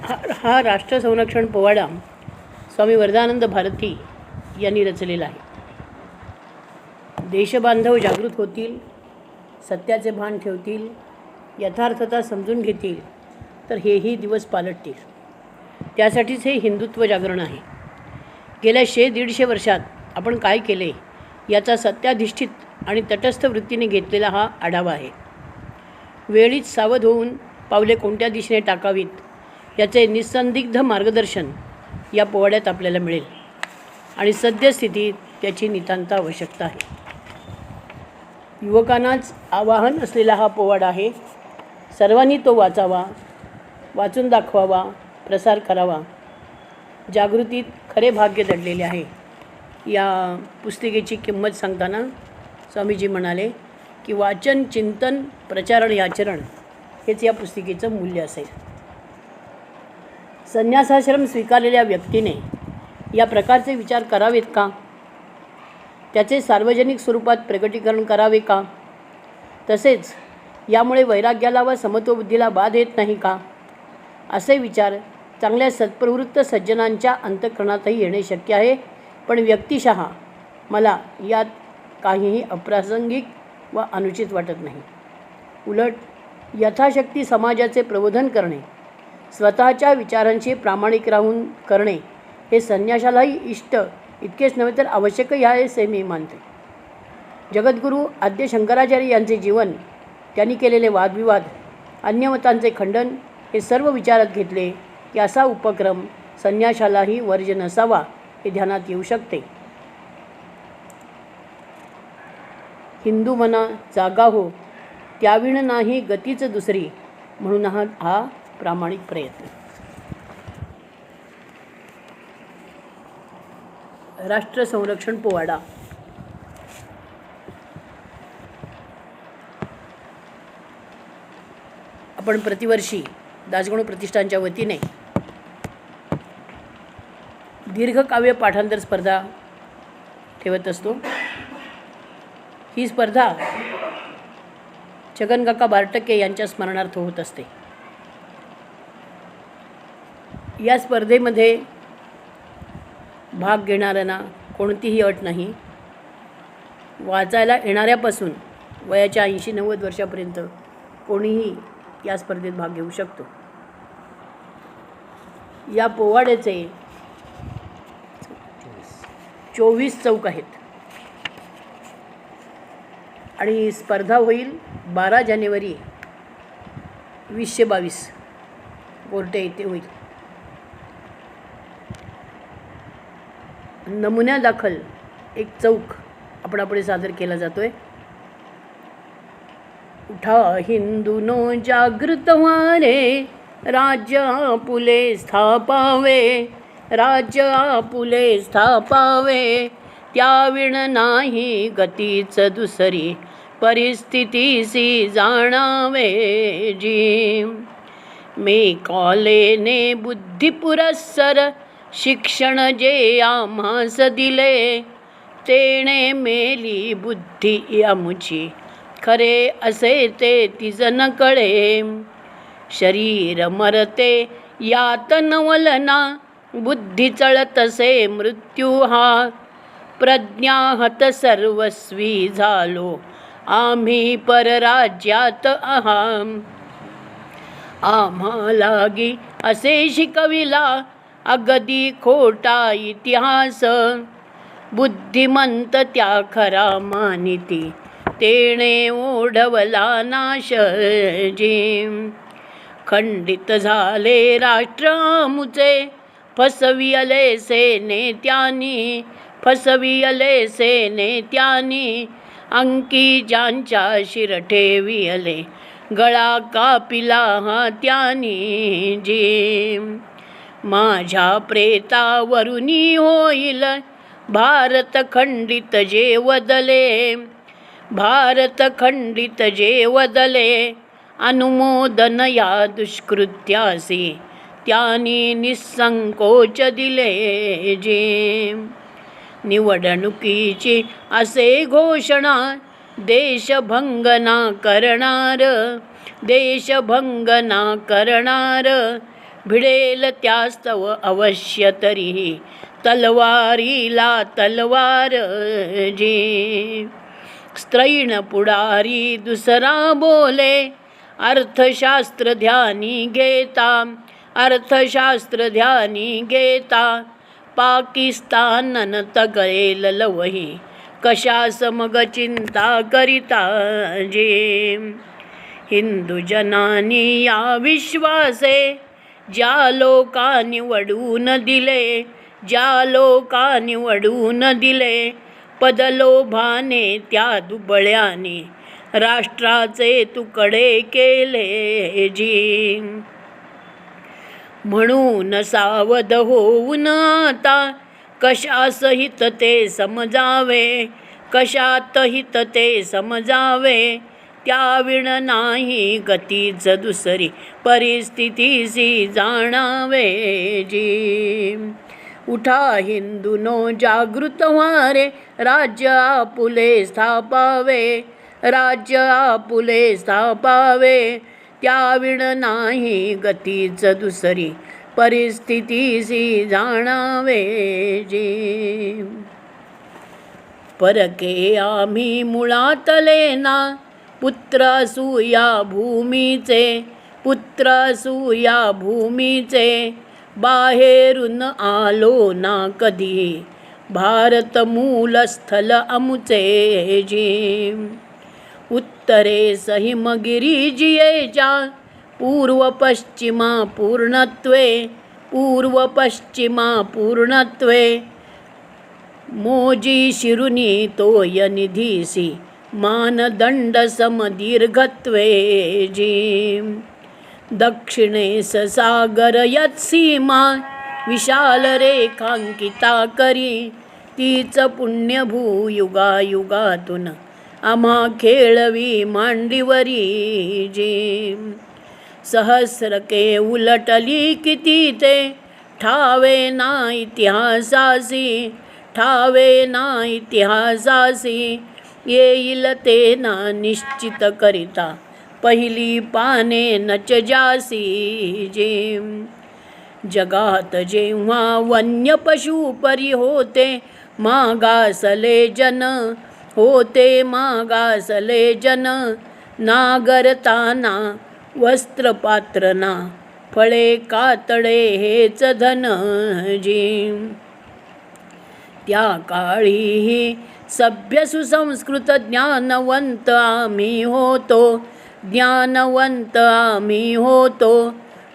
हा राष्ट्र संरक्षण पोवाडा स्वामी वरदानंद भारती यांनी रचलेला आहे. देशबांधव जागृत होतील, सत्याचे भान ठेवतील, यथार्थता समजून घेतील तर हेही दिवस पालटतील. त्यासाठीच हे हिंदुत्व जागरण आहे. गेल्या 100-150 वर्षात आपण काय केले याचा सत्याधिष्ठित आणि तटस्थ वृत्तीने घेतलेला हा आढावा आहे. वेळीच सावध होऊन पावले कोणत्या दिशेने टाकावीत याचे निसंदिग्ध मार्गदर्शन या पोवाड्यात आपल्याला मिळेल आणि सद्यस्थितीत त्याची नितांत आवश्यकता आहे. युवकांनाच आवाहन असलेला हा पोवाडा आहे. सर्वांनी तो वाचावा, वाचून दाखवावा, प्रसार करावा. जागृतीत खरे भाग्य दडलेले आहे. या पुस्तिकेची किंमत सांगताना स्वामीजी म्हणाले की वाचन, चिंतन, प्रचारण, आचरण हेच या पुस्तिकेचं मूल्य असेल. संन्यासाश्रम स्वीकारलेल्या व्यक्तीने या प्रकारचे विचार करावेत का? त्याचे सार्वजनिक स्वरूपात प्रकटीकरण करावे का? तसेच यामुळे वैराग्याला व समत्वबुद्धीला बाध येत नाही का? असे विचार चांगल्या सत्प्रवृत्त सज्जनांच्या अंतःकरणातही येणे शक्य आहे. पण व्यक्तिशः मला यात काहीही अप्रासंगिक व अनुचित वाटत नाही. उलट यथाशक्ती समाजाचे प्रबोधन करणे, स्वतःच्या विचारांशी प्रामाणिक राहून करणे हे संन्यासालाही इष्ट इतकेच नव्हे तर आवश्यकही आहे असे मी मानते. जगद्गुरू आद्य शंकराचार्य यांचे जीवन, त्यांनी केलेले वादविवाद, अन्य मतांचे खंडन हे सर्व विचारात घेतले की असा उपक्रम संन्यासालाही वर्ज्य नसावा हे ध्यानात येऊ शकते. हिंदू मना जागा हो, त्याविण नाही गतीच दुसरी, म्हणून हा प्रामाणिक प्रयत्न. राष्ट्र संरक्षण पोवाडा आपण प्रतिवर्षी दासगणू प्रतिष्ठानच्या वतीने दीर्घकाव्य पाठांतर स्पर्धा ठेवत असतो. ही स्पर्धा छगनकाका बारटक्के यांच्या स्मरणार्थ होत असते. या स्पर्धेमध्ये भाग घेणाऱ्यांना कोणतीही अट नाही. वाचायला येणाऱ्यापासून वयाच्या 80-90 वर्षापर्यंत कोणीही या स्पर्धेत भाग घेऊ शकतो. या पोवाड्याचे 24 चौक आहेत आणि स्पर्धा होईल 12 जानेवारी 2022 गोरटे येथे होईल. नमुन्यादाखल एक चौक आपणापुढे सादर केला जातोय. उठा हिंदूनो जागृत व्हा रे, राज्य आपुले स्थापावे, राज्य आपुले स्थापावे, त्याविण नाही गतीच दुसरी, परिस्थितीसी जाणावे जी. मे कॉलेने बुद्धी पुरस्सर शिक्षण जे आम्हास दिले, तेणे मेली बुद्धी आमुची, खरे असे ते तिज न कळे. शरीर मरते यात नवलना, बुद्धी चळतसे मृत्यू हा, प्रज्ञाहत सर्वस्वी झालो आम्ही परराज्यात आहाम. आम्हालागी असे शिकविला अगदी खोटा इतिहास, बुद्धिमंत त्या खरा मानिती, तेणे ओढवला नाश जी. खंडित झाले राष्ट्र आमुचे, फसविले सेनेत्यांनी, फसविले सेनेत्यांनी, अंकी ज्यांच्या शिर ठेविले, गळा कापिला हा त्यांनी जी. माझ्या प्रेतावरुनी होईल भारत खंडित जे वदले, भारत खंडित जे वदले, अनुमोदन या दुष्कृत्यासी, त्यांनी निसंकोच दिले जे. निवडणुकीची असे घोषणा, देशभंगना करणार, देशभंगना करणार, भिडेल त्यास्तव अवश्य तरीही तलवारीला तलवार जी. स्त्रैण पुढारी दुसरा बोले अर्थशास्त्र ध्यानी घेता, अर्थशास्त्र ध्यानी घेता. पाकिस्तान तगळेल लवही कशास मग चिंता करिता जे. हिंदू जनानी या विश्वासे ज्या लोकांनी वडून दिले, ज्या लोकांनी वडून दिले. पदलोभाने त्या दुबळ्याने राष्ट्राचे तुकडे केले जी. म्हणून सावध होऊन आता कशास हित ते समजावे, कशात हित ते समजावे. त्याविण नाही गतीच दुसरी परिस्थितीसी जाणावे जी. उठा हिंदूनो जागृत व्हा रे, राज्य आपुले स्थापावे, राज्य आपुले स्थापावे. त्याविण नाही गतीच दुसरी परिस्थितीसी जाणावे जी. परके आम्ही मुळातले ना, पुत्र असू या भूमीचे, पुत्र असू या भूमीचे. बाहेरून आलो ना कधी, भारत मूलस्थल अमुचे जी. उत्तरेस हिमगिरी जियेच्या, पूर्व पश्चिमा पूर्णत्वे, पूर्व पश्चिमा पूर्णत्वे. मोजी शिरुनी तोय निधीसी मानदंड समदीर्घत्वे जी. दक्षिणेस सागर यत्सीमा विशाल रेखांकिता करी. तीच पुण्यभू युगायुगातून आम्हा खेळवी मांडीवरी जी. सहस्रके उलटली किती ते ठावे ना इतिहासासी, ठावे ना इतिहासासी. येईल ते ना निश्चित करिता पहिली पाने नच जासी जी. जगात जेव्हा वन्य पशु परी होते मागासले जन, होते मागासले जन. नागरताना वस्त्रपात्रना फळे कातडे हेच धन जी. त्या काळीही सभ्य सुसंस्कृत ज्ञानवंत आम्ही होतो, ज्ञानवंत आम्ही होतो.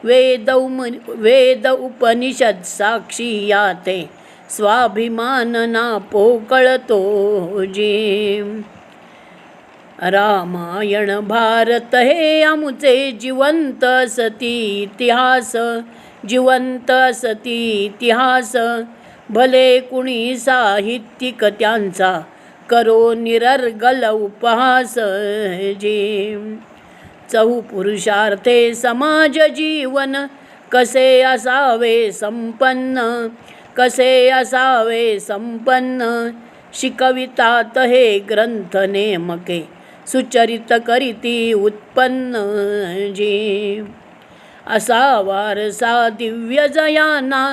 वेद उपनिषद साक्षी याते स्वाभिमान ना पोकळतो जी. रामायण भारत हे आमुचे जिवंत असती इतिहास, जिवंत असती इतिहास. भले कुणी साहित्यिक त्यांचा करो निरर्गल उपहास जी. चहुपुरुषार्थे समाज जीवन कसे असावे संपन्न, कसे असावे संपन्न. शिकवितात हे ग्रंथ नेमके सुचरित करीती उत्पन्न जी. असा वारसा दिव्य जयाना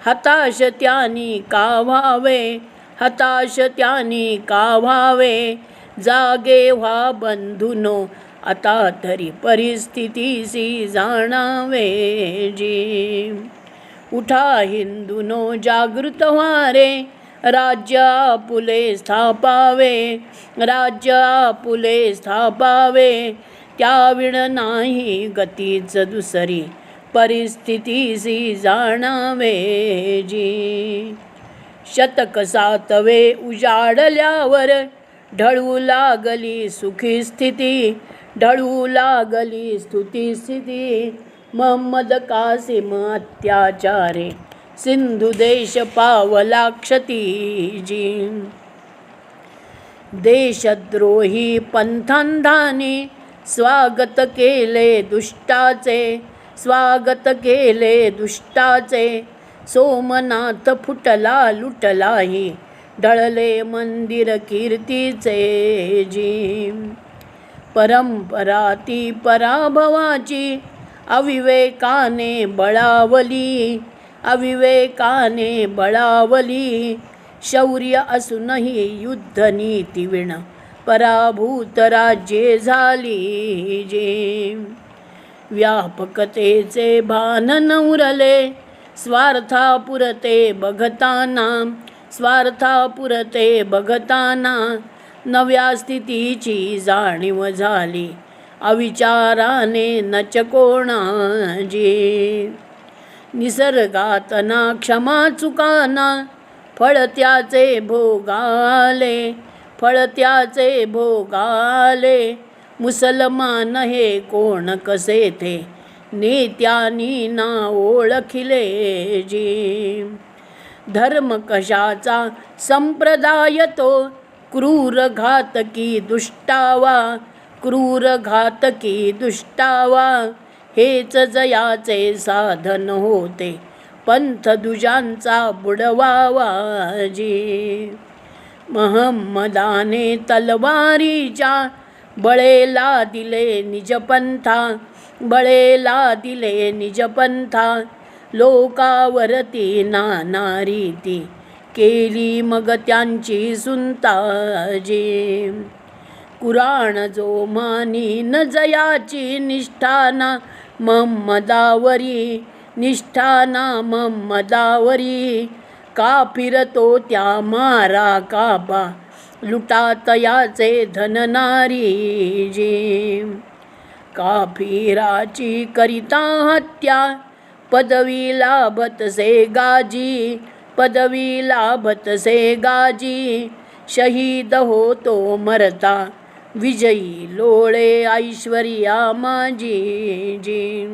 हताश त्यानी का व्हावे, हताश त्यानी का व्हावे. जागे व्हा बंधुनो आता तरी परिस्थितीसी जाणावे जी. उठा हिंदूनो जागृत व्हा रे, राज्य आपुले स्थापावे, राज्य आपुले स्थापावे. त्याविण नाही गतीच दुसरी परिस्थितीसी जाणावे जी. शतक सातवे उजाडल्यावर ढळू लागली सुखी स्थिती, ढळू लागली स्तुती स्थिती. महम्मद कासिम अत्याचारे सिंधू देश पावला क्षती जी. देशद्रोही पंथांधाने स्वागत केले दुष्टाचे, स्वागत केले दुष्टाचे. सोमनाथ फुटला लुटलाही ढळले मंदिर कीर्तीचे जी. परंपरा ती पराभवाची अविवेकाने बळावली, अविवेकाने बळावली. शौर्य असूनही युद्धनीती विण पराभूत राज्ये झाली जे. व्यापकतेचे भान न उरले स्वार्थापुरते बघताना, स्वार्थापुरते बघताना. नव्या स्थितीची जाणीव झाली अविचाराने नच कोणाची. निसर्गात ना क्षमा चुकाना फळ त्याचे भोगाले, फळ त्याचे भोगाले. मुसलमान हे कोण कसे थे नेत्यानी ना ओळखिले जी. धर्म कशाचा संप्रदाय तो क्रूर घातकी दुष्टावा, क्रूर घातकी दुष्टावा. हेच जयाचे साधन होते पंथ दुजांचा बुडवावा जी. महम्मदाने तलवारीच्या बळेला दिले निजपंथा, बळेला दिले निजपंथा. लोकावरती नाना रीती केली मग त्यांची सुनताजी. कुराण जो मानी न जयाची निष्ठाना महम्मदावरी, निष्ठाना महम्मदावरी. का फिरतो त्या मारा काबा लुटात याचे धन नारी जी. काफिराची करिता हत्या पदवी लाभत से गाजी, पदवी लाभत से गाजी. शहीद होतो मरता विजयी लोळे ऐश्वर्या माझी जी.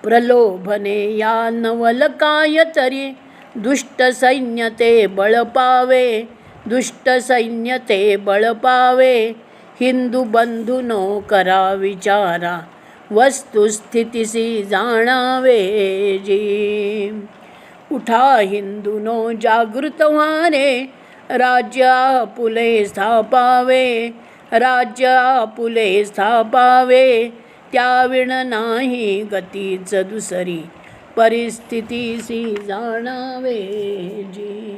प्रलोभने या नवल काय तरी दुष्ट सैन्य ते बळ पावे, दुष्ट सैन्य ते बळ पावे. हिंदू बंधूनो करा विचारा वस्तुस्थितीसी जाणावे जी. उठा हिंदूनो जागृत व्हारे राज्य आपुले स्थापावे, राज्य आपुले स्थापावे. त्याविण नाही गतीच दुसरी परिस्थितीसी जाणावे जी.